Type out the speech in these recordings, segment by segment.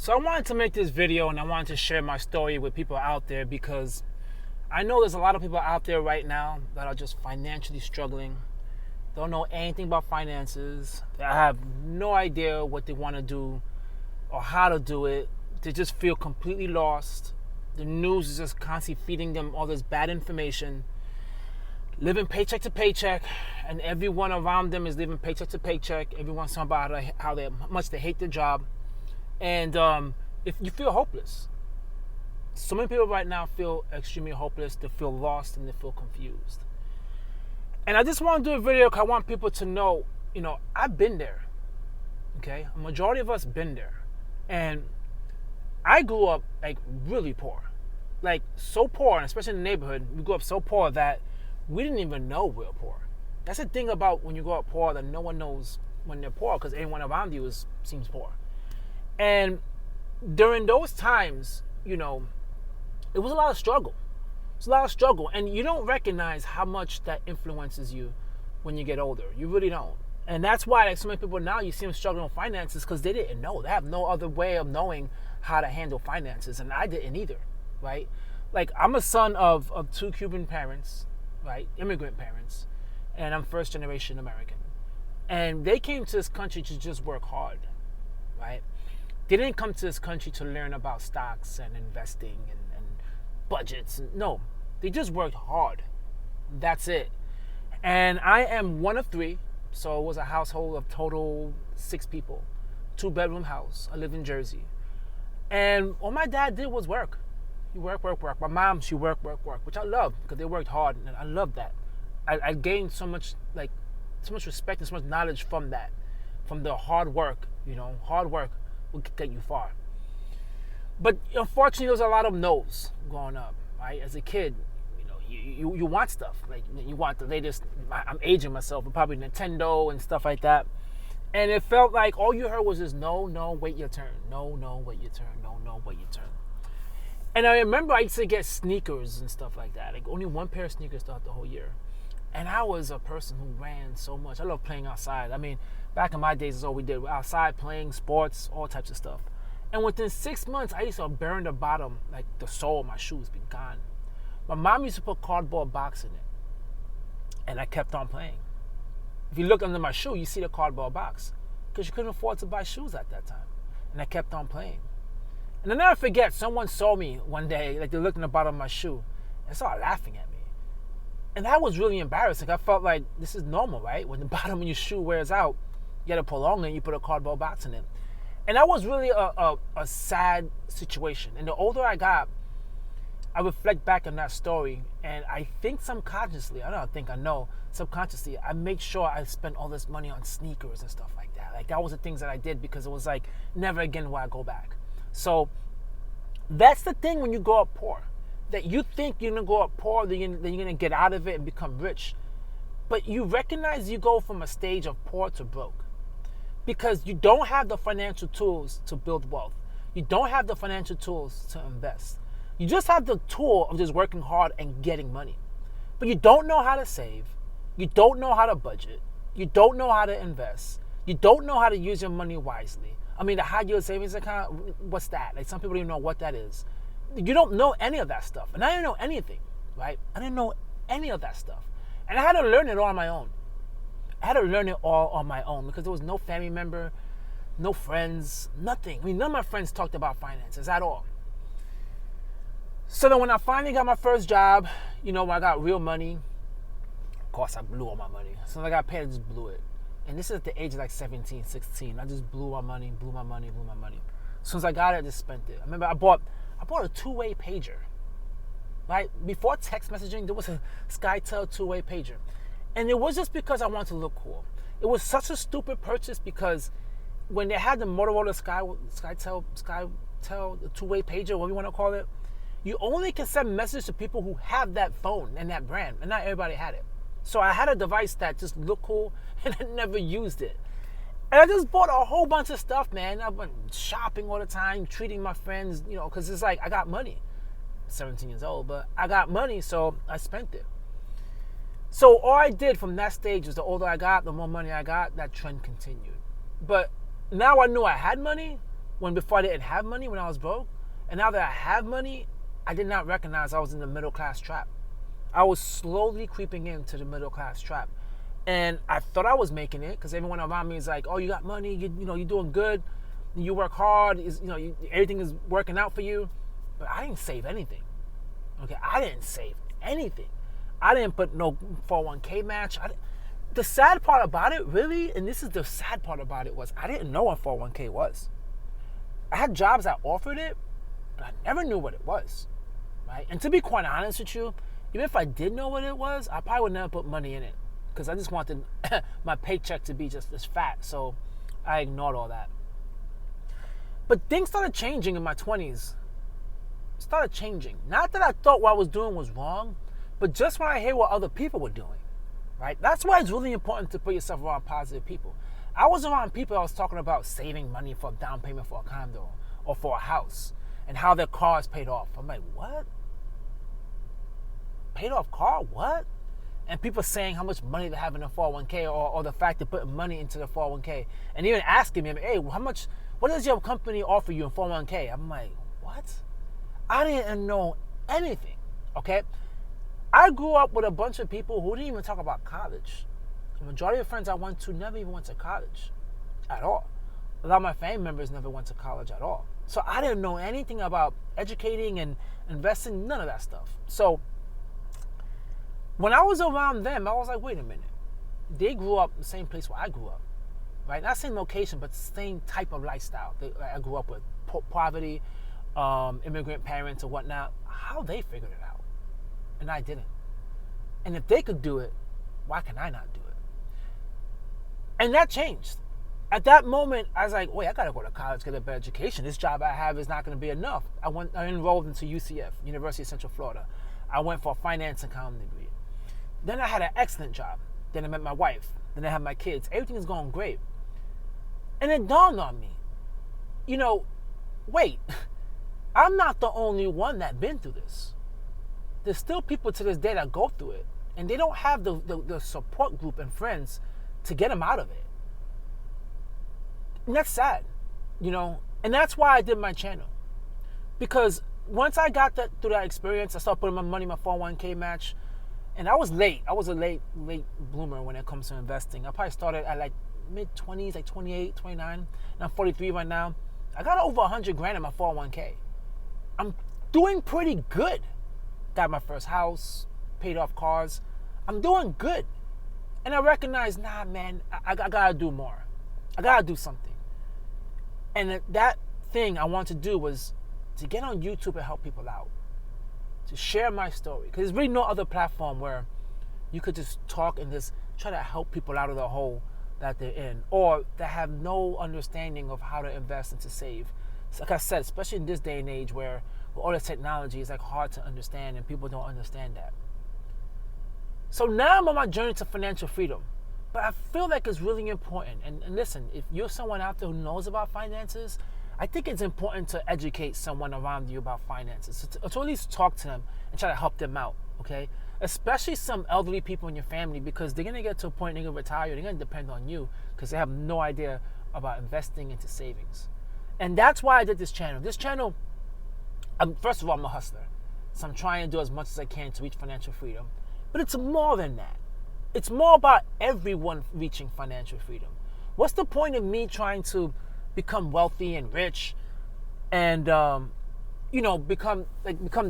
So I wanted to make this video and I wanted to share my story with people out there because I know there's a lot of people out there right now that are just financially struggling, don't know anything about finances, they have no idea what they want to do or how to do it. They just feel completely lost. The news is just constantly feeding them all this bad information, living paycheck to paycheck, and everyone around them is living paycheck to paycheck. Everyone's talking about how much they hate their job. And if you feel hopeless, so many people right now feel extremely hopeless, they feel lost, and they feel confused. And I just want to do a video because I want people to know, I've been there, okay? A majority of us been there. And I grew up, really poor. So poor, and especially in the neighborhood, we grew up so poor that we didn't even know we were poor. That's the thing about when you grow up poor, that no one knows when they're poor because anyone around you seems poor. And during those times, it was a lot of struggle. It's a lot of struggle. And you don't recognize how much that influences you when you get older. You really don't. And that's why so many people now, you see them struggling with finances because they didn't know. They have no other way of knowing how to handle finances. And I didn't either, right? I'm a son of two Cuban parents, right? Immigrant parents. And I'm first generation American. And they came to this country to just work hard, right? They didn't come to this country to learn about stocks and investing and budgets. No, they just worked hard. That's it. And I am one of three. So it was a household of total 6 people. 2-bedroom house. I live in Jersey. And all my dad did was work. He worked. My mom, she worked, which I love because they worked hard. And I love that. I gained so much respect and so much knowledge from that. From the hard work, hard work will get you far. But unfortunately, there was a lot of no's growing up, right? As a kid, you want stuff. You want the latest, I'm aging myself, but probably Nintendo and stuff like that. And it felt like all you heard was just, no, wait your turn. No, wait your turn. No, wait your turn. And I remember I used to get sneakers and stuff like that. Only one pair of sneakers throughout the whole year. And I was a person who ran so much. I love playing outside. I mean, back in my days, that's all we did. We're outside playing sports, all types of stuff. And within 6 months, I used to burn the bottom, the sole of my shoes, be gone. My mom used to put cardboard box in it. And I kept on playing. If you look under my shoe, you see the cardboard box. Because you couldn't afford to buy shoes at that time. And I kept on playing. And I'll never forget, someone saw me one day, they looked in the bottom of my shoe, and started laughing at me. And that was really embarrassing. I felt like this is normal, right? When the bottom of your shoe wears out, you got to prolong it and you put a cardboard box in it. And that was really a sad situation. And the older I got, I reflect back on that story, and I think subconsciously, I know, subconsciously, I make sure I spend all this money on sneakers and stuff like that. That was the things that I did because it was never again will I go back. So that's the thing when you grow up poor. That you think you're going to go up poor, then you're going to get out of it and become rich. But you recognize you go from a stage of poor to broke. Because you don't have the financial tools to build wealth. You don't have the financial tools to invest. You just have the tool of just working hard and getting money. But you don't know how to save. You don't know how to budget. You don't know how to invest. You don't know how to use your money wisely. I mean, the high yield savings account, what's that? Some people don't even know what that is. You don't know any of that stuff. And I didn't know anything, right? I didn't know any of that stuff. And I had to learn it all on my own. Because there was no family member, no friends, nothing. I mean, none of my friends talked about finances at all. So then when I finally got my first job, when I got real money, of course I blew all my money. So when I got paid, I just blew it. And this is at the age of 17, 16. I just blew my money. As soon as I got it, I just spent it. I remember I bought a 2-way pager, right? Before text messaging, there was a SkyTel 2-way pager. And it was just because I wanted to look cool. It was such a stupid purchase because when they had the Motorola SkyTel, the 2-way pager, whatever you want to call it, you only can send messages to people who have that phone and that brand, and not everybody had it. So I had a device that just looked cool, and I never used it. And I just bought a whole bunch of stuff, man. I've been shopping all the time, treating my friends, because it's I got money. 17 years old, but I got money, so I spent it. So all I did from that stage is the older I got, the more money I got, that trend continued. But now I knew I had money, when before I didn't have money, when I was broke. And now that I have money, I did not recognize I was in the middle class trap. I was slowly creeping into the middle class trap. And I thought I was making it because everyone around me is like, oh, you got money, you're doing good, you work hard, everything is working out for you. But I didn't save anything. Okay, I didn't save anything. I didn't put no 401k match. The sad part about it, really, and this is the sad part about it, was I didn't know what 401k was. I had jobs that offered it, but I never knew what it was, right? And to be quite honest with you, even if I did know what it was, I probably would never put money in it because I just wanted my paycheck to be just this fat. So I ignored all that. But things started changing in my 20s. Started changing. Not that I thought what I was doing was wrong, but just when I hear what other people were doing, right? That's why it's really important to put yourself around positive people. I was around people that was talking about saving money for a down payment for a condo or for a house and how their car is paid off. I'm like, what? Paid off car? What? And people saying how much money they have in their 401k or the fact they're putting money into their 401k and even asking me, hey, what does your company offer you in 401k? I'm like, what? I didn't know anything, okay? I grew up with a bunch of people who didn't even talk about college. The majority of friends I went to never even went to college at all. A lot of my family members never went to college at all. So I didn't know anything about educating and investing, none of that stuff. So when I was around them, I was like, wait a minute. They grew up in the same place where I grew up, right? Not same location, but same type of lifestyle. I grew up with poverty, immigrant parents or whatnot. How they figured it out, and I didn't. And if they could do it, why can I not do it? And that changed. At that moment, I was like, wait, I gotta go to college, get a better education. This job I have is not gonna be enough. I enrolled into UCF, University of Central Florida. I went for a finance accounting degree. Then I had an excellent job. Then I met my wife. Then I had my kids. Everything is going great. And it dawned on me, wait, I'm not the only one that's been through this. There's still people to this day that go through it. And they don't have the support group and friends to get them out of it. And that's sad, And that's why I did my channel. Because once I got through that experience, I started putting my money in my 401k match. And I was late. I was a late bloomer when it comes to investing. I probably started at like mid-20s, like 28, 29. And I'm 43 right now. I got over 100 grand in my 401k. I'm doing pretty good. Got my first house, paid off cars. I'm doing good. And I recognize, nah, man, I gotta do more. I gotta do something. And that thing I wanted to do was to get on YouTube and help people out. To share my story. Because there's really no other platform where you could just talk and just try to help people out of the hole that they're in. Or that have no understanding of how to invest and to save. So like I said, especially in this day and age where with all this technology, it's like hard to understand and people don't understand that. So now I'm on my journey to financial freedom. But I feel like it's really important. And listen, if you're someone out there who knows about finances, I think it's important to educate someone around you about finances. To at least talk to them and try to help them out, okay? Especially some elderly people in your family because they're going to get to a point they're going to retire. They're going to depend on you because they have no idea about investing into savings. And that's why I did this channel. This channel, first of all, I'm a hustler. So I'm trying to do as much as I can to reach financial freedom. But it's more than that. It's more about everyone reaching financial freedom. What's the point of me trying to become wealthy and rich and, become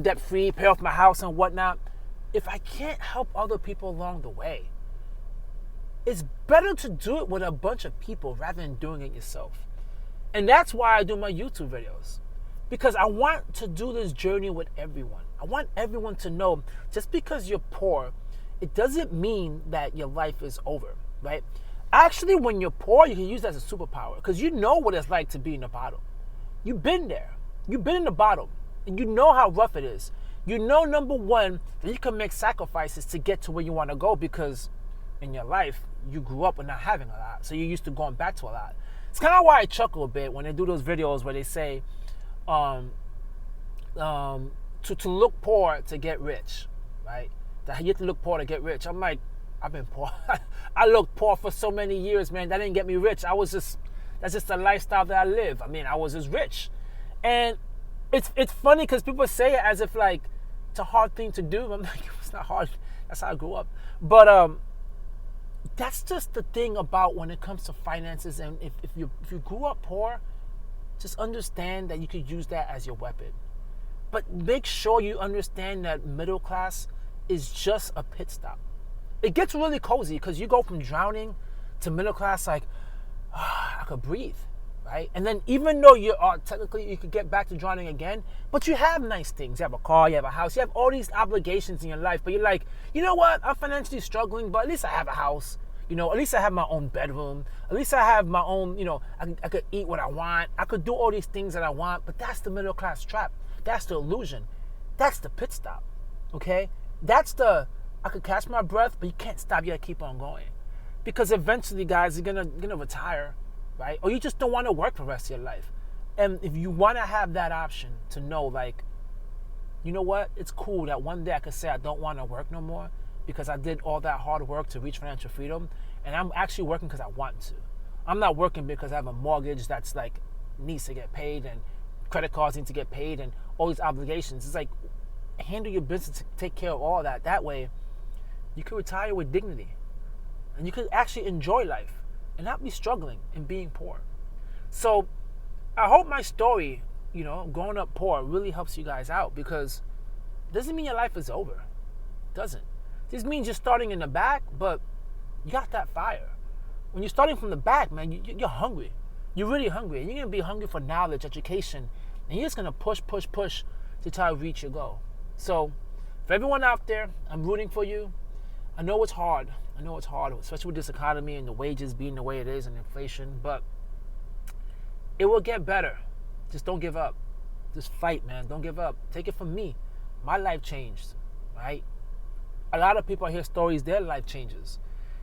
debt-free, pay off my house and whatnot, if I can't help other people along the way? It's better to do it with a bunch of people rather than doing it yourself. And that's why I do my YouTube videos. Because I want to do this journey with everyone. I want everyone to know just because you're poor, it doesn't mean that your life is over, right? Actually, when you're poor, you can use that as a superpower because you know what it's like to be in the bottom. You've been there. You've been in the bottom, and you know how rough it is. You know, number one, that you can make sacrifices to get to where you want to go because in your life, you grew up with not having a lot, so you're used to going back to a lot. It's kind of why I chuckle a bit when they do those videos where they say, to look poor to get rich, right? That you have to look poor to get rich. I'm like, I've been poor. I looked poor for so many years, man. That didn't get me rich. That That's just the lifestyle that I live. I mean, I was just rich. And it's funny because people say it as if like it's a hard thing to do. I'm like, it's not hard. That's how I grew up. But that's just the thing about when it comes to finances. And if you grew up poor, just understand that you could use that as your weapon. But make sure you understand that middle class is just a pit stop. It gets really cozy because you go from drowning to middle class like, I could breathe, right? And then even though you are technically, you could get back to drowning again, but you have nice things. You have a car, you have a house, you have all these obligations in your life. But you're like, you know what? I'm financially struggling, but at least I have a house. You know, at least I have my own bedroom. At least I have my own, you know, I could eat what I want. I could do all these things that I want. But that's the middle class trap. That's the illusion. That's the pit stop. Okay? That's the, I could catch my breath, but you can't stop. You gotta keep on going. Because eventually, guys, you're gonna retire, right? Or you just don't want to work for the rest of your life. And if you want to have that option to know, like, you know what? It's cool that one day I could say I don't want to work no more because I did all that hard work to reach financial freedom. And I'm actually working because I want to. I'm not working because I have a mortgage that's like needs to get paid and credit cards need to get paid and all these obligations. It's like, handle your business to take care of all that. That way, you can retire with dignity. And you could actually enjoy life and not be struggling and being poor. So I hope my story, you know, growing up poor really helps you guys out, because it doesn't mean your life is over. It doesn't. This means you're starting in the back, but you got that fire. When you're starting from the back, man, you're hungry. You're really hungry. And you're going to be hungry for knowledge, education. And you're just going to push to try to reach your goal. So for everyone out there, I'm rooting for you. I know it's hard. Especially with this economy and the wages being the way it is and inflation. But it will get better. Just don't give up. Just fight, man. Don't give up. Take it from me. My life changed, right? A lot of people hear stories, their life changes.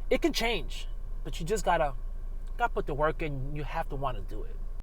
It can change, but you just gotta put the work in. You have to want to do it.